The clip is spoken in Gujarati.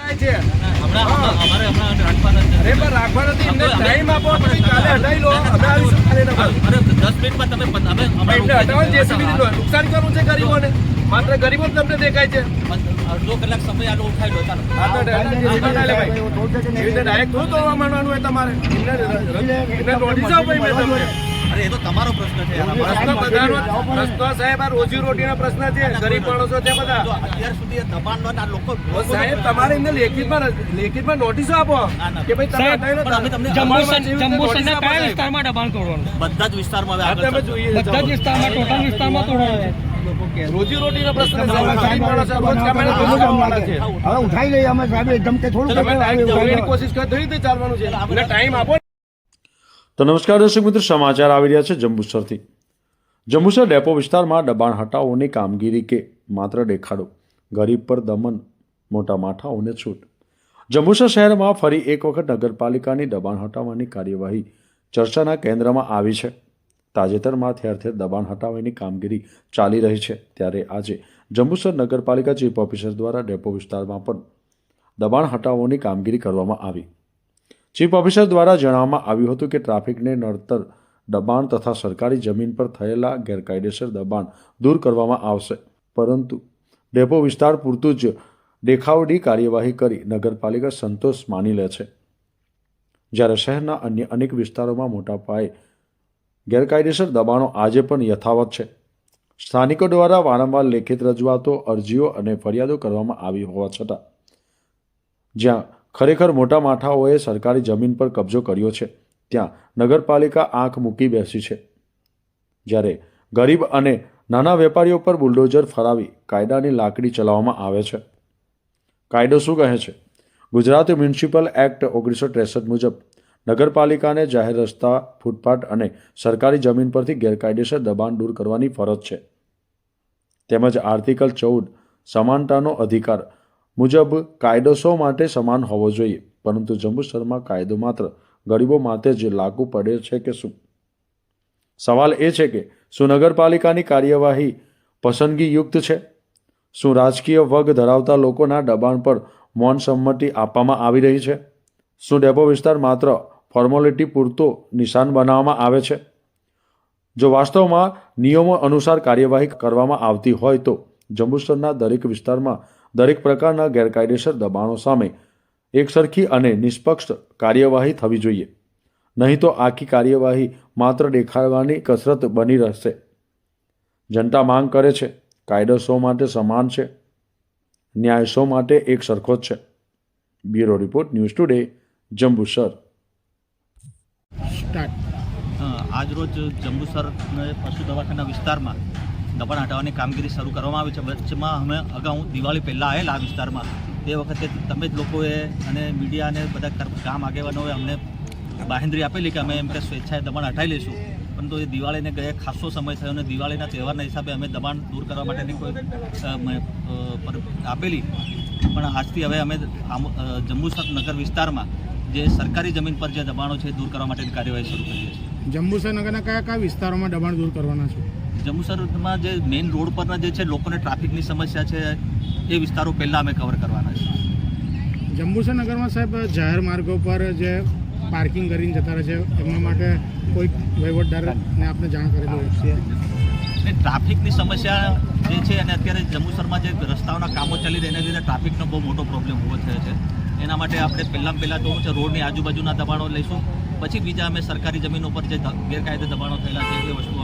થાય છે. અરે પણ રાખવા નથી, એમને ટાઈમ આપો, પછી કાલે હટાવી લો, અમે આવીશું કાલે. 10 મિનિટમાં તમે એટલે હટાવવાનું જેસીબી થી નુકસાન કરવું છે ગરીબોને, માત્ર ગરીબો જ તમને દેખાય છે. અડધો કલાક સમય આનો ઉઠાઈ લો. ચાલો આ તો ડાયરેક્ટ થોડું તોડવા માંડવાનું હોય તમારે, એમને નોટિસ આપો ભાઈ મેં તમને. અરે એ તો તમારો પ્રશ્ન છે. પ્રશ્ન બધાનો પ્રશ્ન સાહેબ, આ રોજી રોટીનો પ્રશ્ન છે, ગરીબ માણસો છે બધા. અત્યાર સુધી દબાણનો આ લોકો સાહેબ તમારે એમને લેખિતમાં નોટિસો આપો કે ભાઈ તમે જંબુસરના કયા વિસ્તારમાં દબાણ કરવાનું? બધા જ વિસ્તારમાં હવે તમે જોઈએ બધા જ વિસ્તારમાં, ટોટલ વિસ્તારમાં તોડવાનું છે. રોજી રોટીનો પ્રશ્ન છે, ગરીબ માણસો રોજ કમાઈને રોજ કમાવાના છે. હવે ઉઠાઈ લઈએ અમે સાહેબ, એકદમ કે થોડું તમે કોશિશ કરી થઈ રીતે ચાલવાનું છે, એટલે ટાઈમ આપો. તો નમસ્કાર દર્શક મિત્રો, સમાચાર આવી રહ્યા છે જંબુસરથી. જંબુસર ડેપો વિસ્તારમાં દબાણ હટાવવાની કામગીરી કે માત્ર દેખાડો, ગરીબ પર દમન, મોટા માથાઓને છૂટ. જંબુસર શહેરમાં ફરી એક વખત નગરપાલિકાની દબાણ હટાવવાની કાર્યવાહી ચર્ચાના કેન્દ્રમાં આવી છે. તાજેતરમાં ઠેર ઠેર દબાણ હટાવવાની કામગીરી ચાલી રહી છે, ત્યારે આજે જંબુસર નગરપાલિકા ચીફ ઓફિસર દ્વારા ડેપો વિસ્તારમાં પણ દબાણ હટાવવાની કામગીરી કરવામાં આવી. ચીફ ઓફિસર દ્વારા જણાવવામાં આવ્યું હતું કે ટ્રાફિકને નડતર દબાણ તથા સરકારી જમીન પર થયેલા ગેરકાયદેસર દબાણ દૂર કરવામાં આવશે, પરંતુ ડેપો વિસ્તાર પૂરતું જ દેખાવડી કાર્યવાહી કરી નગરપાલિકા સંતોષ માની લે છે, જ્યારે શહેરના અન્ય અનેક વિસ્તારોમાં મોટા પાયે ગેરકાયદેસર દબાણો આજે પણ યથાવત છે. સ્થાનિકો દ્વારા વારંવાર લેખિત રજૂઆતો, અરજીઓ અને ફરિયાદો કરવામાં આવી હોવા છતાં જ્યાં ખરેખર મોટા માથાઓએ સરકારી જમીન પર કબજો કર્યો છે, ત્યાં નગરપાલિકા આંખ મૂકી બેસી છે, જ્યારે ગરીબ અને નાના વેપારીઓ પર બુલડોઝર ફરાવી કાયદાની લાકડી ચલાવવામાં આવે છે. કાયદો શું કહે છે? ગુજરાત મ્યુનિસિપલ એક્ટ 1963 મુજબ નગરપાલિકાને જાહેર રસ્તા, ફૂટપાથ અને સરકારી જમીન પરથી ગેરકાયદેસર દબાણ દૂર કરવાની ફરજ છે. તેમજ આર્ટિકલ 14 સમાનતાનો અધિકાર મુજબ કાયદો સૌ માટે સમાન હોવો જોઈએ, પરંતુ જંબુસરમાં કાયદો માત્ર ગરીબો માટે જ લાગુ પડે છે કે શું? સવાલ એ છે કે શું નગરપાલિકાની કાર્યવાહી પસંદગીયુક્ત છે? શું રાજકીય વગ ધરાવતા લોકોના દબાણ પર મૌન સંમતિ આપવામાં આવી રહી છે? શું ડેપો વિસ્તાર માત્ર ફોર્મેલિટી પૂરતો નિશાન બનાવવામાં આવે છે? જો વાસ્તવમાં નિયમો અનુસાર કાર્યવાહી કરવામાં આવતી હોય તો જંબુસરના દરેક વિસ્તારમાં દરેક પ્રકારના ગેરકાયદેસર દબાણો સામે એકસરખી અને નિષ્પક્ષ કાર્યવાહી થવી જોઈએ. નહીં તો આખી કાર્યવાહી માત્ર દેખાડવાની કસરત બની રહેશે. જનતા માંગ કરે છે, કાયદો સૌ માટે સમાન છે, ન્યાય સૌ માટે એક સરખો જ છે. Bureau report, news today, Jambusar. આજ રોજ જંબુસર પશુ દવાખાના વિસ્તારમાં દબાણ હટાવવાની કામગીરી શરૂ કરવામાં આવી છે. વચ્ચેમાં અમે અગાઉ દિવાળી પહેલાં આવેલા આ વિસ્તારમાં, તે વખતે તમે જ લોકોએ અને મીડિયા અને બધા ગામ આગેવાનોએ અમને બાહેંધરી આપેલી કે અમે એમ કે સ્વેચ્છાએ દબાણ હટાવી લઈશું, પરંતુ એ દિવાળીને ગયા ખાસો સમય થયો અને દિવાળીના તહેવારના હિસાબે અમે દબાણ દૂર કરવા માટેની કોઈ આપેલી, પણ આજથી હવે અમે જંબુસર નગર વિસ્તારમાં જે સરકારી જમીન પર જે દબાણો છે દૂર કરવા માટેની કાર્યવાહી શરૂ કરીએ છીએ. જંબુસર નગરના કયા કયા વિસ્તારોમાં દબાણ દૂર કરવાના છે? જંબુસરમાં જે મેઇન રોડ પરના જે છે લોકોને ટ્રાફિકની સમસ્યા છે એ વિસ્તારો પહેલાં અમે કવર કરવાના છે. જંબુસર નગરમાં સાહેબ જાહેર માર્ગો પર જે પાર્કિંગ કરીને જતા રહે છે, એમના માટે કોઈ વહીવટદારને આપણે જાણ કરેલી છે? ટ્રાફિકની સમસ્યા જે છે અને અત્યારે જંબુસરમાં જે રસ્તાઓના કામો ચાલી રહ્યા એના લીધે ટ્રાફિકનો બહુ મોટો પ્રોબ્લેમ ઊભો થયો છે. એના માટે આપણે પહેલાં તો છે રોડની આજુબાજુના દબાણો લઈશું, પછી બીજા અમે સરકારી જમીન ઉપર જે ગેરકાયદે દબાણો થયેલા છે એ વસ્તુઓ